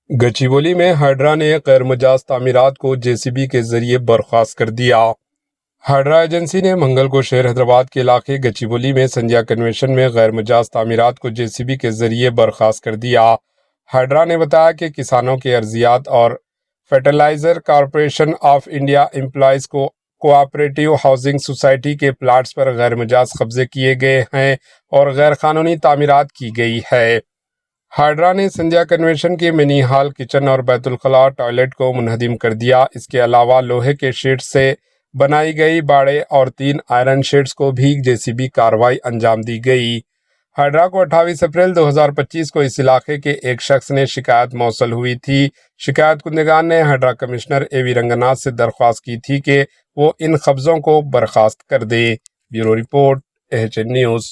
گچیبولی میں ہائیڈرا نے غیر مجاز تعمیرات کو جے سی بی کے ذریعے برخاست کر دیا۔ ہائیڈرا ایجنسی نے منگل کو شہر حیدرآباد کے علاقے گچیبولی میں سنجیا کنونشن میں غیر مجاز تعمیرات کو جے سی بی کے ذریعے برخاست کر دیا۔ ہائیڈرا نے بتایا کہ کسانوں کے ارضیات اور fertilizer corporation of India employees کو کوآپریٹیو ہاؤسنگ سوسائٹی کے پلاٹس پر غیر مجاز قبضے کیے گئے ہیں اور غیر قانونی تعمیرات کی گئی ہے۔ ہائیڈرا نے سنجیا کنونشن کے منی ہال، کچن اور بیت الخلاء ٹوائلٹ کو منہدم کر دیا۔ اس کے علاوہ لوہے کے شیڈز سے بنائی گئی باڑیں اور 3 آئرن شیڈز کو بھی جے سی بی کارروائی انجام دی گئی۔ ہائیڈرا کو 28 اپریل 2025 کو اس علاقے کے ایک شخص نے شکایت موصول ہوئی تھی۔ شکایت کنندگان نے ہائیڈرا کمشنر اے وی رنگناتھ سے درخواست کی تھی کہ وہ ان قبضوں کو برخاست کر دے۔ Bureau report, AHN news.